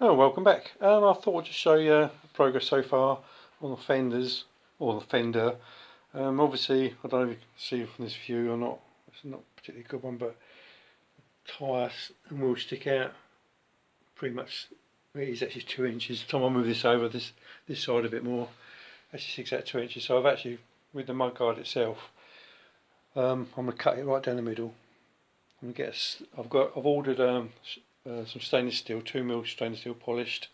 Oh, welcome back. I thought I'd just show you progress so far on the fenders, or the fender. Obviously, I don't know if you can see from this view or not, it's not a particularly good one, but tyres and wheels stick out pretty much. It is actually 2 inches. The time I move this over, this side a bit more, actually sticks out 2 inches. So I've actually, with the mudguard itself, I'm going to cut it right down the middle. I've ordered some stainless steel, 2mm stainless steel polished.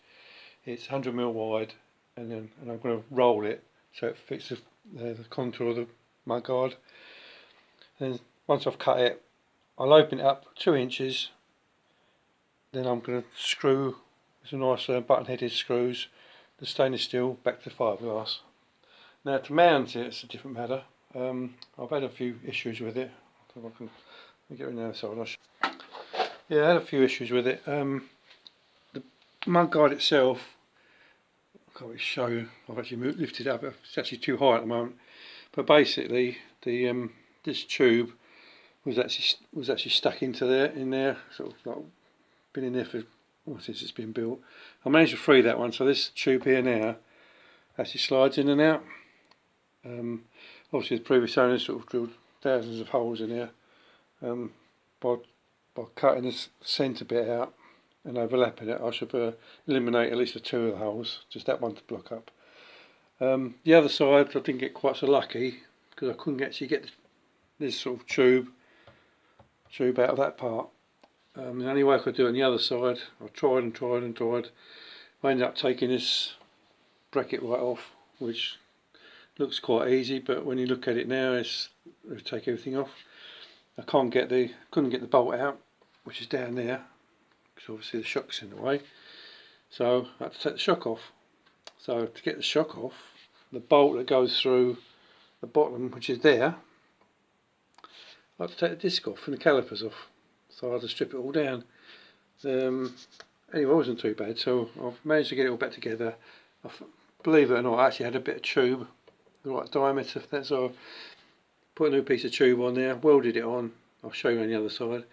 It's 100mm wide, and I'm going to roll it so it fits the contour of the mudguard. And once I've cut it, I'll open it up 2 inches. Then I'm going to screw some nice button-headed screws, the stainless steel back to fiberglass. Now to mount it, it's a different matter. I've had a few issues with it. If I can get it now, yeah, I had a few issues with it. The mudguard itself, I can't really show you. I've actually lifted it up. It's actually too high at the moment. But basically, the this tube was actually stuck into there, sort of like been in there for since it's been built. I managed to free that one, so this tube here now actually slides in and out. Obviously, the previous owners sort of drilled thousands of holes in here. By cutting this centre bit out and overlapping it, I should eliminate at least the 2 of the holes, just that one to block up. The other side, I didn't get quite so lucky because I couldn't actually get this sort of tube out of that part. The only way I could do it on the other side, I tried and tried and tried. I ended up taking this bracket right off, which looks quite easy, but when you look at it now, it'll take everything off. I couldn't get the bolt out, which is down there, because obviously the shock's in the way. So I had to take the shock off. So to get the shock off, the bolt that goes through the bottom, which is there, I had to take the disc off and the calipers off. So I had to strip it all down. Anyway, it wasn't too bad, so I've managed to get it all back together. Believe it or not, I actually had a bit of tube, the right diameter, so I put a new piece of tube on there, welded it on. I'll show you on the other side.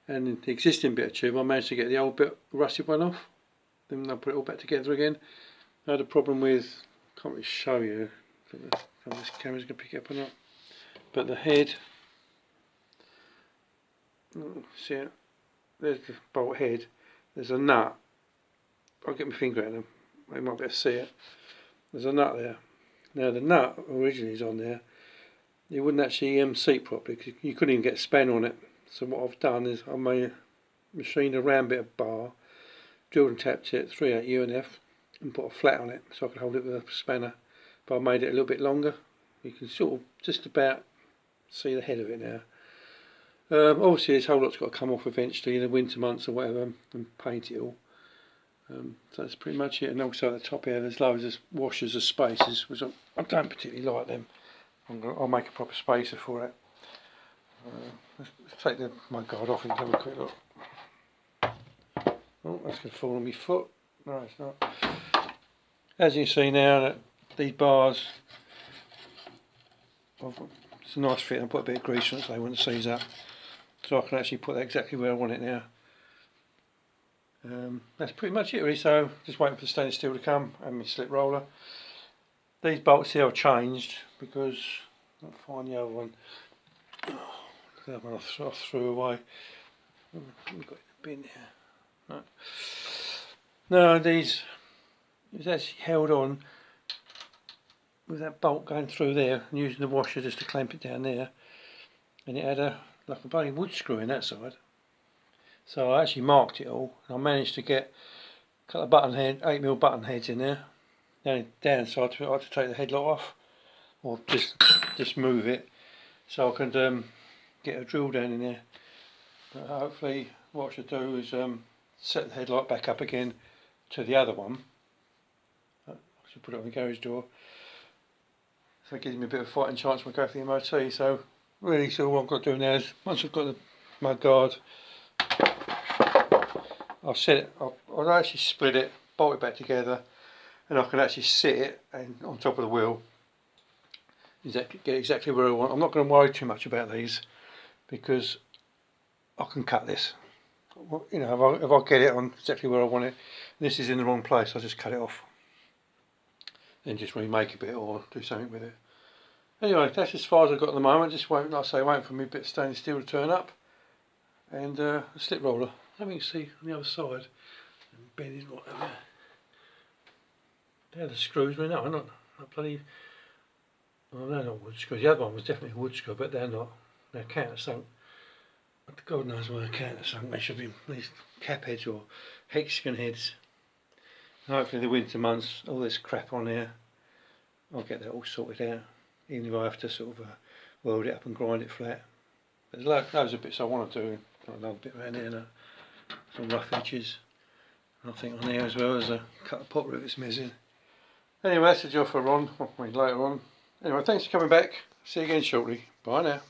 And the existing bit of tube, I managed to get the old bit, rusted one off. Then I put it all back together again. I had a problem with, can't really show you, I don't know if this camera's going to pick it up or not, but the head, see it, there's the bolt head, there's a nut. I'll get my finger at them, you might be able to see it. There's a nut there. Now the nut originally is on there, it wouldn't actually seat properly because you couldn't even get a span on it. So what I've done is I machined a round bit of bar, drilled and tapped it 3/8 UNF and put a flat on it so I could hold it with a spanner. But I made it a little bit longer. You can sort of just about see the head of it now. Obviously this whole lot's got to come off eventually in the winter months or whatever and paint it all. So that's pretty much it. And also at the top here there's loads of washers of spaces, which I don't particularly like them. I'll make a proper spacer for it. Let's take the mudguard off and have a quick look. Oh, that's going to fall on my foot. No, it's not. As you see now, that these bars, it's a nice fit. I put a bit of grease on it so they wouldn't seize up. So I can actually put that exactly where I want it now. That's pretty much it really, so just waiting for the stainless steel to come and my slip roller. These bolts here I've changed because I can't find the other one. That one I threw away. We've got a bin here. Right. No, these is actually held on with that bolt going through there and using the washer just to clamp it down there. And it had like a bloody wood screw in that side. So I actually marked it all and I managed to get a couple of 8mm button heads in there. The only downside to it, I had to take the headlight off or just move it so I could get a drill down in there. But hopefully what I should do is set the headlight back up again to the other one. I should put it on the garage door. So it gives me a bit of a fighting chance when I go for the MOT. So really, so what I've got to do now is once I've got the mudguard, I'll actually split it, bolt it back together, and I can actually sit it on top of the wheel. Get exactly where I want. I'm not going to worry too much about these because I can cut this. You know, if I get it on exactly where I want it, this is in the wrong place. I'll just cut it off. Then just remake a bit or do something with it. Anyway, that's as far as I've got at the moment. Just wait, like I say, waiting for me a bit of stainless steel to turn up. And a slip roller. Let me see on the other side. Embedded right there. They're the screws, no, not bloody. Well, they're not wood screws. The other one was definitely a wood screw, but they're not. They're countersunk. God knows why they're countersunk. They should be these cap heads or hexagon heads. And hopefully the winter months, all this crap on here, I'll get that all sorted out. Even if I have to sort of weld it up and grind it flat. There's loads of bits I want to do. Got another bit around here now. Some rough edges. I think on here as well as a cut of pot root that's missing. Anyway, that's the job for Ron. Later on. Anyway, thanks for coming back. See you again shortly. Bye now.